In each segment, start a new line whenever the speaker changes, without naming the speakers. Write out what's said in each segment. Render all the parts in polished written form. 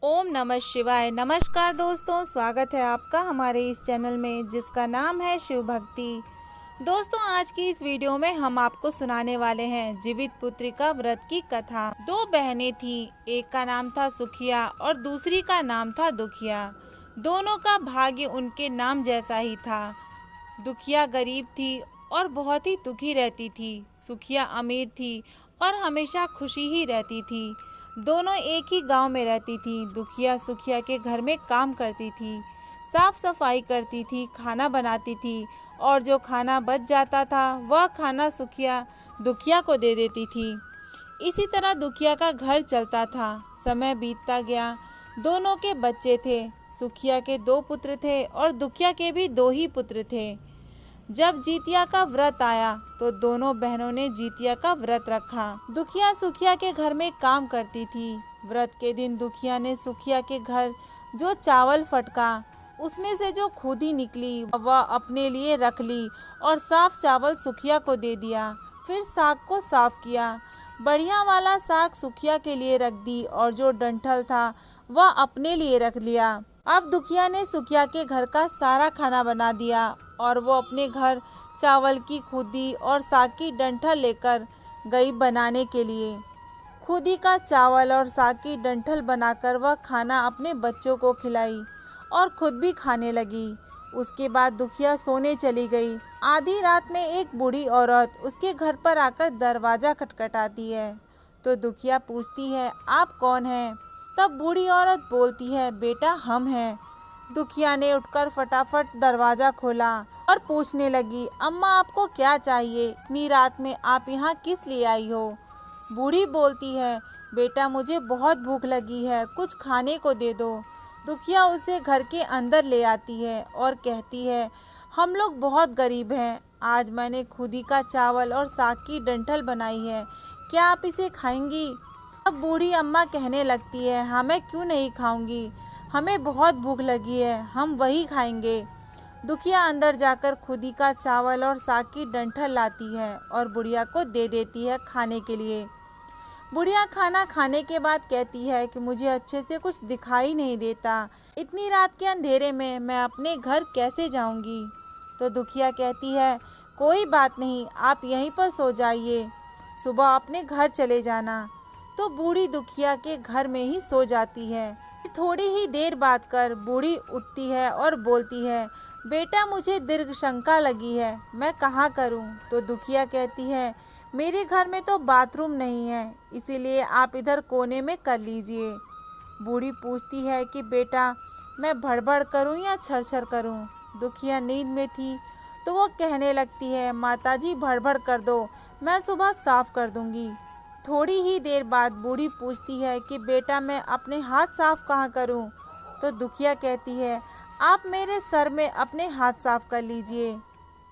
ओम नमः शिवाय। नमस्कार दोस्तों, स्वागत है आपका हमारे इस चैनल में जिसका नाम है शिव भक्ति। दोस्तों, आज की इस वीडियो में हम आपको सुनाने वाले हैं जीवित पुत्रिका व्रत की कथा। दो बहनें थीं, एक का नाम था सुखिया और दूसरी का नाम था दुखिया। दोनों का भाग्य उनके नाम जैसा ही था। दुखिया गरीब थी और बहुत ही दुखी रहती थी। सुखिया अमीर थी और हमेशा खुशी ही रहती थी। दोनों एक ही गांव में रहती थी। दुखिया सुखिया के घर में काम करती थी, साफ सफाई करती थी, खाना बनाती थी और जो खाना बच जाता था वह खाना सुखिया दुखिया को दे देती थी। इसी तरह दुखिया का घर चलता था। समय बीतता गया। दोनों के बच्चे थे। सुखिया के 2 पुत्र थे और दुखिया के भी 2 ही पुत्र थे। जब जितिया का व्रत आया तो दोनों बहनों ने जितिया का व्रत रखा। दुखिया सुखिया के घर में काम करती थी। व्रत के दिन दुखिया ने सुखिया के घर जो चावल फटका उसमें से जो खुदी निकली वह अपने लिए रख ली और साफ चावल सुखिया को दे दिया। फिर साग को साफ किया। बढ़िया वाला साग सुखिया के लिए रख दी और जो डंठल था वह अपने लिए रख लिया। अब दुखिया ने सुखिया के घर का सारा खाना बना दिया और वो अपने घर चावल की खुदी और साग की डंठल लेकर गई बनाने के लिए। खुदी का चावल और साग की डंठल बनाकर वह खाना अपने बच्चों को खिलाई और खुद भी खाने लगी। उसके बाद दुखिया सोने चली गई। आधी रात में एक बूढ़ी औरत उसके घर पर आकर दरवाज़ा खटखटाती है तो दुखिया पूछती है, आप कौन हैं? तब बूढ़ी औरत बोलती है, बेटा हम हैं। दुखिया ने उठकर फटाफट दरवाज़ा खोला और पूछने लगी, अम्मा आपको क्या चाहिए? इतनी रात में आप यहाँ किस लिए आई हो? बूढ़ी बोलती है, बेटा मुझे बहुत भूख लगी है, कुछ खाने को दे दो। दुखिया उसे घर के अंदर ले आती है और कहती है, हम लोग बहुत गरीब हैं, आज मैंने खुदी का चावल और साग की डंठल बनाई है, क्या आप इसे खाएंगी? अब बूढ़ी अम्मा कहने लगती है, हाँ मैं क्यों नहीं खाऊंगी, हमें बहुत भूख लगी है, हम वही खाएंगे। दुखिया अंदर जाकर खुदी का चावल और साग की डंठल लाती है और बुढ़िया को दे देती है खाने के लिए। बुढ़िया खाना खाने के बाद कहती है कि मुझे अच्छे से कुछ दिखाई नहीं देता, इतनी रात के अंधेरे में मैं अपने घर कैसे जाऊंगी? तो दुखिया कहती है, कोई बात नहीं, आप यहीं पर सो जाइए, सुबह अपने घर चले जाना। तो बूढ़ी दुखिया के घर में ही सो जाती है। थोड़ी ही देर बाद कर बूढ़ी उठती है और बोलती है, बेटा मुझे दीर्घ शंका लगी है, मैं कहाँ करूँ? तो दुखिया कहती है, मेरे घर में तो बाथरूम नहीं है, इसीलिए आप इधर कोने में कर लीजिए। बूढ़ी पूछती है कि बेटा मैं भड़बड़ करूँ या छरछर करूँ? दुखिया नींद में थी तो वो कहने लगती है, माताजी भड़बड़ कर दो, मैं सुबह साफ कर दूंगी। थोड़ी ही देर बाद बूढ़ी पूछती है कि बेटा मैं अपने हाथ साफ कहाँ करूँ? तो दुखिया कहती है, आप मेरे सर में अपने हाथ साफ कर लीजिए।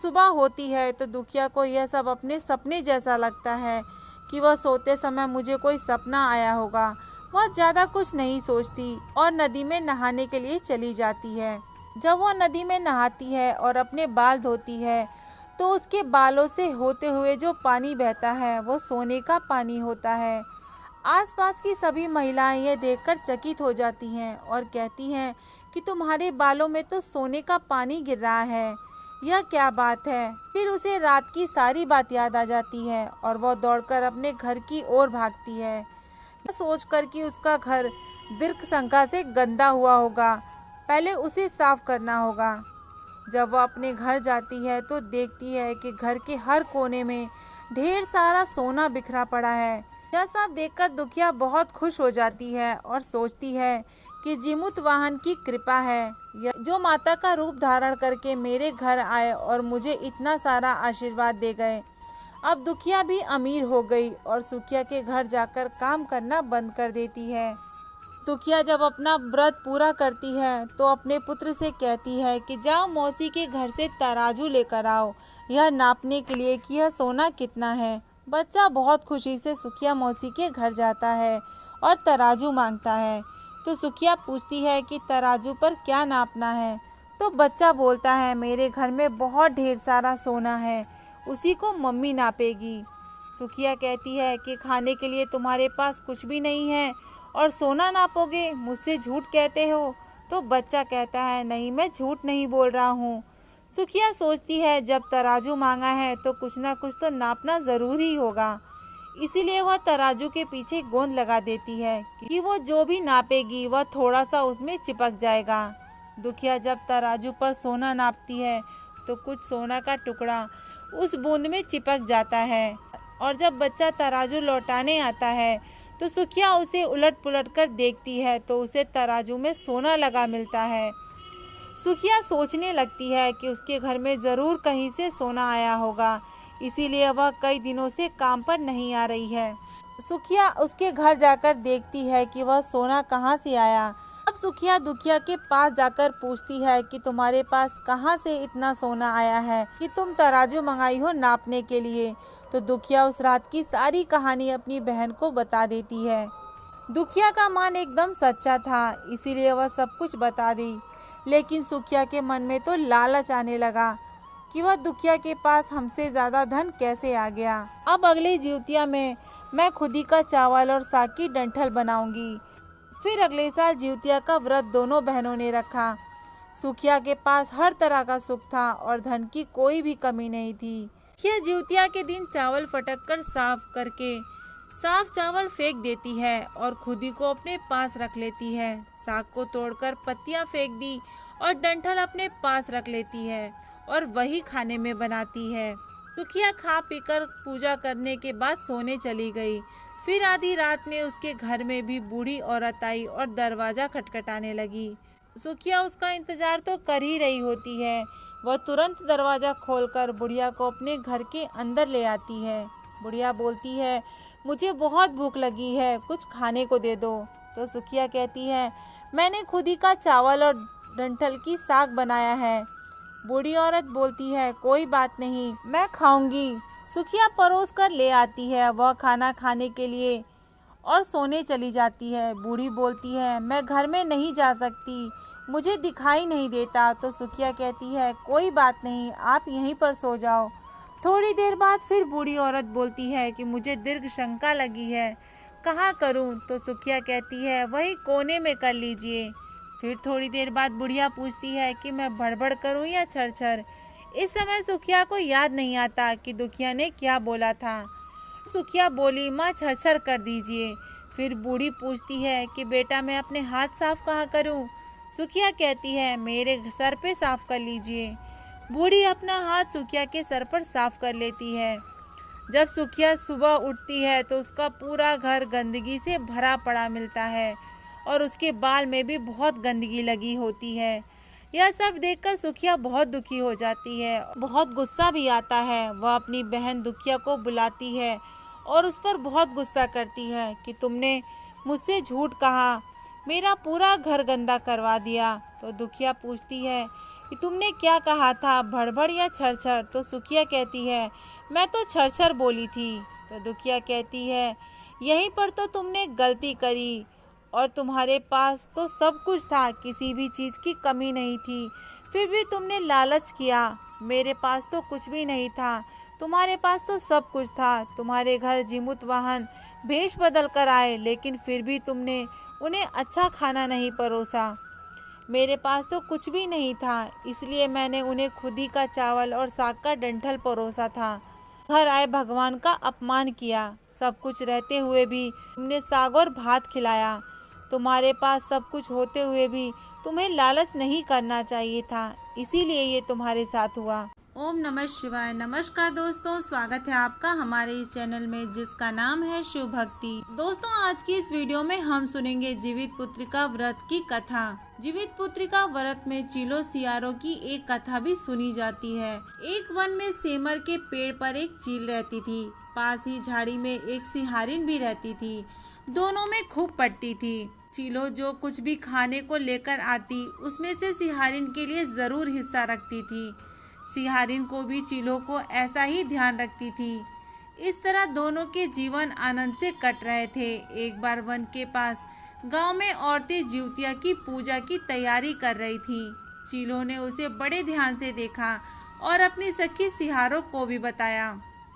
सुबह होती है तो दुखिया को यह सब अपने सपने जैसा लगता है कि वह सोते समय मुझे कोई सपना आया होगा। वह ज़्यादा कुछ नहीं सोचती और नदी में नहाने के लिए चली जाती है। जब वह नदी में नहाती है और अपने बाल धोती है तो उसके बालों से होते हुए जो पानी बहता है वो सोने का पानी होता है। आसपास की सभी महिलाएं यह देखकर चकित हो जाती हैं और कहती हैं कि तुम्हारे बालों में तो सोने का पानी गिर रहा है, यह क्या बात है? फिर उसे रात की सारी बात याद आ जाती है और वह दौड़कर अपने घर की ओर भागती है, यह सोचकर कि उसका घर दीर्घ शंका से गंदा हुआ होगा, पहले उसे साफ करना होगा। जब वह अपने घर जाती है तो देखती है कि घर के हर कोने में ढेर सारा सोना बिखरा पड़ा है। यह सब देखकर दुखिया बहुत खुश हो जाती है और सोचती है कि जीमूत वाहन की कृपा है, जो माता का रूप धारण करके मेरे घर आए और मुझे इतना सारा आशीर्वाद दे गए। अब दुखिया भी अमीर हो गई और सुखिया के घर जाकर काम करना बंद कर देती है। दुखिया जब अपना व्रत पूरा करती है तो अपने पुत्र से कहती है कि जाओ मौसी के घर से तराजू लेकर आओ, यह नापने के लिए कि यह सोना कितना है। बच्चा बहुत खुशी से सुखिया मौसी के घर जाता है और तराजू मांगता है। तो सुखिया पूछती है कि तराजू पर क्या नापना है? तो बच्चा बोलता है, मेरे घर में बहुत ढेर सारा सोना है, उसी को मम्मी नापेगी। सुखिया कहती है कि खाने के लिए तुम्हारे पास कुछ भी नहीं है और सोना नापोगे, मुझसे झूठ कहते हो। तो बच्चा कहता है, नहीं, मैं झूठ नहीं बोल रहा हूँ। सुखिया सोचती है, जब तराजू मांगा है तो कुछ ना कुछ तो नापना ज़रूरी होगा। इसीलिए वह तराजू के पीछे गोंद लगा देती है कि वो जो भी नापेगी वह थोड़ा सा उसमें चिपक जाएगा। दुखिया जब तराजू पर सोना नापती है तो कुछ सोना का टुकड़ा उस बूंद में चिपक जाता है, और जब बच्चा तराजू लौटाने आता है तो सुखिया उसे उलट पुलट कर देखती है तो उसे तराजू में सोना लगा मिलता है। सुखिया सोचने लगती है कि उसके घर में ज़रूर कहीं से सोना आया होगा, इसीलिए वह कई दिनों से काम पर नहीं आ रही है। सुखिया उसके घर जाकर देखती है कि वह सोना कहाँ से आया। अब सुखिया दुखिया के पास जाकर पूछती है कि तुम्हारे पास कहाँ से इतना सोना आया है कि तुम तराजू मंगाई हो नापने के लिए। तो दुखिया उस रात की सारी कहानी अपनी बहन को बता देती है। दुखिया का मन एकदम सच्चा था, इसीलिए वह सब कुछ बता दी। लेकिन सुखिया के मन में तो लालच आने लगा कि वह दुखिया के पास हमसे ज़्यादा धन कैसे आ गया। अब अगली जिउतिया में मैं खुदी का चावल और साग की डंठल बनाऊंगी। फिर अगले साल जिउतिया का व्रत दोनों बहनों ने रखा। सुखिया के पास हर तरह का सुख था और धन की कोई भी कमी नहीं थी। सुखिया जिउतिया के दिन चावल फटक कर साफ करके साफ चावल फेंक देती है और खुदी को अपने पास रख लेती है। साग को तोड़कर पत्तियां फेंक दी और डंठल अपने पास रख लेती है और वही खाने में बनाती है। सुखिया खा पीकर पूजा करने के बाद सोने चली गई। फिर आधी रात में उसके घर में भी बूढ़ी औरत आई और दरवाज़ा खटखटाने लगी। सुखिया उसका इंतजार तो कर ही रही होती है। वह तुरंत दरवाज़ा खोलकर बुढ़िया को अपने घर के अंदर ले आती है। बुढ़िया बोलती है, मुझे बहुत भूख लगी है, कुछ खाने को दे दो। तो सुखिया कहती है, मैंने खुदी का चावल और डंठल की साग बनाया है। बूढ़ी औरत बोलती है, कोई बात नहीं, मैं खाऊंगी। सुखिया परोस कर ले आती है। वह खाना खाने के लिए और सोने चली जाती है। बूढ़ी बोलती है, मैं घर में नहीं जा सकती, मुझे दिखाई नहीं देता। तो सुखिया कहती है, कोई बात नहीं, आप यहीं पर सो जाओ। थोड़ी देर बाद फिर बूढ़ी औरत बोलती है कि मुझे दीर्घ शंका लगी है, कहाँ करूँ। तो सुखिया कहती है, वही कोने में कर लीजिए। फिर थोड़ी देर बाद बुढ़िया पूछती है कि मैं बड़बड़ करूं या छरछर। इस समय सुखिया को याद नहीं आता कि दुखिया ने क्या बोला था। सुखिया बोली, माँ छरछर कर दीजिए। फिर बूढ़ी पूछती है कि बेटा मैं अपने हाथ साफ कहाँ करूं। सुखिया कहती है, मेरे सर पे साफ कर लीजिए। बूढ़ी अपना हाथ सुखिया के सर पर साफ कर लेती है। जब सुखिया सुबह उठती है तो उसका पूरा घर गंदगी से भरा पड़ा मिलता है और उसके बाल में भी बहुत गंदगी लगी होती है। यह सब देखकर सुखिया बहुत दुखी हो जाती है, बहुत गुस्सा भी आता है। वह अपनी बहन दुखिया को बुलाती है और उस पर बहुत गुस्सा करती है कि तुमने मुझसे झूठ कहा, मेरा पूरा घर गंदा करवा दिया। तो दुखिया पूछती है कि तुमने क्या कहा था, भड़बड़ या छरछर। तो सुखिया कहती है, मैं तो छरछर बोली थी। तो दुखिया कहती है, यहीं पर तो तुमने गलती करी, और तुम्हारे पास तो सब कुछ था, किसी भी चीज़ की कमी नहीं थी, फिर भी तुमने लालच किया। मेरे पास तो कुछ भी नहीं था, तुम्हारे पास तो सब कुछ था। तुम्हारे घर जीमूत वाहन भेष बदल कर आए, लेकिन फिर भी तुमने उन्हें अच्छा खाना नहीं परोसा। मेरे पास तो कुछ भी नहीं था, इसलिए मैंने उन्हें खुदी का चावल और साग का डंठल परोसा था। घर आए भगवान का अपमान किया, सब कुछ रहते हुए भी तुमने साग और भात खिलाया। तुम्हारे पास सब कुछ होते हुए भी तुम्हें लालच नहीं करना चाहिए था, इसीलिए ये तुम्हारे साथ हुआ। ओम नमः शिवाय। नमस्कार दोस्तों, स्वागत है आपका हमारे इस चैनल में जिसका नाम है शिव भक्ति। दोस्तों, आज की इस वीडियो में हम सुनेंगे जीवित पुत्रिका व्रत की कथा। जीवित पुत्रिका व्रत में चीलों सियारों की एक कथा भी सुनी जाती है। एक वन में सेमर के पेड़ पर एक चील रहती थी। पास ही झाड़ी में एक सिहारिन भी रहती थी। दोनों में खूब पटती थी। चीलो जो कुछ भी खाने को लेकर आती, उसमें से सिहारिन के लिए जरूर हिस्सा रखती थी। सिहारिन को भी चीलों को ऐसा ही ध्यान रखती थी। इस तरह दोनों के जीवन आनंद से कट रहे थे। एक बार वन के पास गांव में औरतें जिउतिया की पूजा की तैयारी कर रही थी। चीलों ने उसे बड़े ध्यान से देखा और अपनी सखी सिहारों को भी बताया।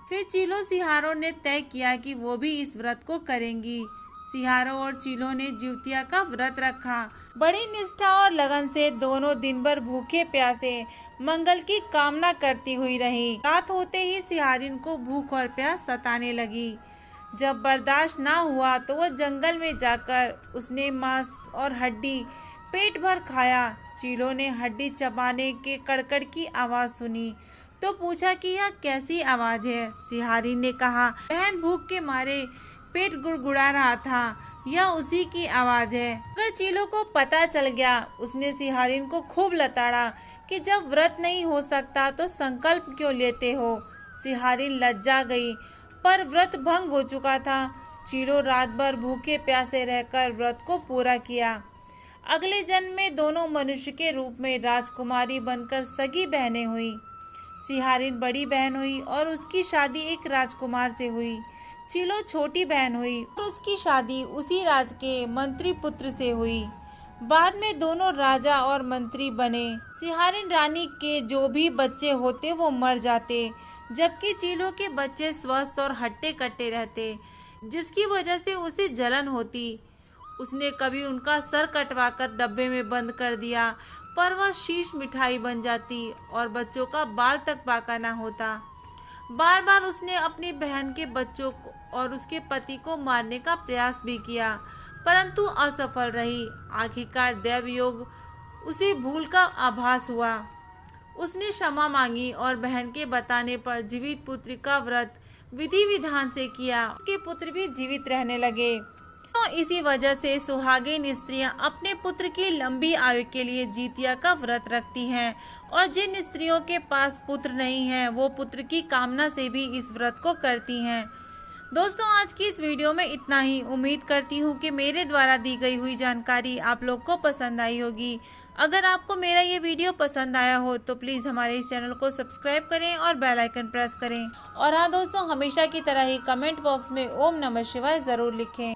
फिर चीलों सिहारों ने तय किया कि वो भी इस व्रत को करेंगी। सिहारों और चीलों ने जिउतिया का व्रत रखा। बड़ी निष्ठा और लगन से दोनों दिन भर भूखे प्यासे मंगल की कामना करती हुई रही। रात होते ही सिहारिन को भूख और प्यास सताने लगी। जब बर्दाश्त ना हुआ तो वह जंगल में जाकर उसने मांस और हड्डी पेट भर खाया। चीलों ने हड्डी चबाने के कड़कड़ की आवाज़ सुनी तो पूछा कि यह कैसी आवाज़ है। सिहारिन ने कहा, बहन भूख के मारे पेट गुड़गुड़ा रहा था, यह उसी की आवाज़ है। अगर चीलों को पता चल गया, उसने सिहारिन को खूब लताड़ा कि जब व्रत नहीं हो सकता तो संकल्प क्यों लेते हो। सिहारिन लज्जा गई, पर व्रत भंग हो चुका था। चीलों रात भर भूखे प्यासे रहकर व्रत को पूरा किया। अगले जन्म में दोनों मनुष्य के रूप में राजकुमारी बनकर सगी बहनें हुई। सिहारिन बड़ी बहन हुई और उसकी शादी एक राजकुमार से हुई। चीलों छोटी बहन हुई और उसकी शादी उसी राज के मंत्री पुत्र से हुई। बाद में दोनों राजा और मंत्री बने। सिहारिन रानी के जो भी बच्चे होते वो मर जाते, जबकि चीलों के बच्चे स्वस्थ और हट्टे कट्टे रहते, जिसकी वजह से उसे जलन होती। उसने कभी उनका सर कटवाकर डब्बे में बंद कर दिया, पर वह शीश मिठाई बन जाती और बच्चों का बाल तक पाका ना होता। बार बार उसने अपनी बहन के बच्चों को और उसके पति को मारने का प्रयास भी किया, परंतु असफल रही। आखिरकार दैवयोग उसे भूल का आभास हुआ। उसने क्षमा मांगी और बहन के बताने पर जीवित पुत्र का व्रत विधि विधान से किया। उसके पुत्र भी जीवित रहने लगे। तो इसी वजह से सुहागिन स्त्रियां अपने पुत्र की लंबी आयु के लिए जिउतिया का व्रत रखती हैं, और जिन स्त्रियों के पास पुत्र नहीं है वो पुत्र की कामना से भी इस व्रत को करती हैं। दोस्तों, आज की इस वीडियो में इतना ही। उम्मीद करती हूँ कि मेरे द्वारा दी गई हुई जानकारी आप लोग को पसंद आई होगी। अगर आपको मेरा ये वीडियो पसंद आया हो तो प्लीज़ हमारे इस चैनल को सब्सक्राइब करें और बेल आइकन प्रेस करें। और हाँ दोस्तों, हमेशा की तरह ही कमेंट बॉक्स में ओम नमः शिवाय ज़रूर लिखें।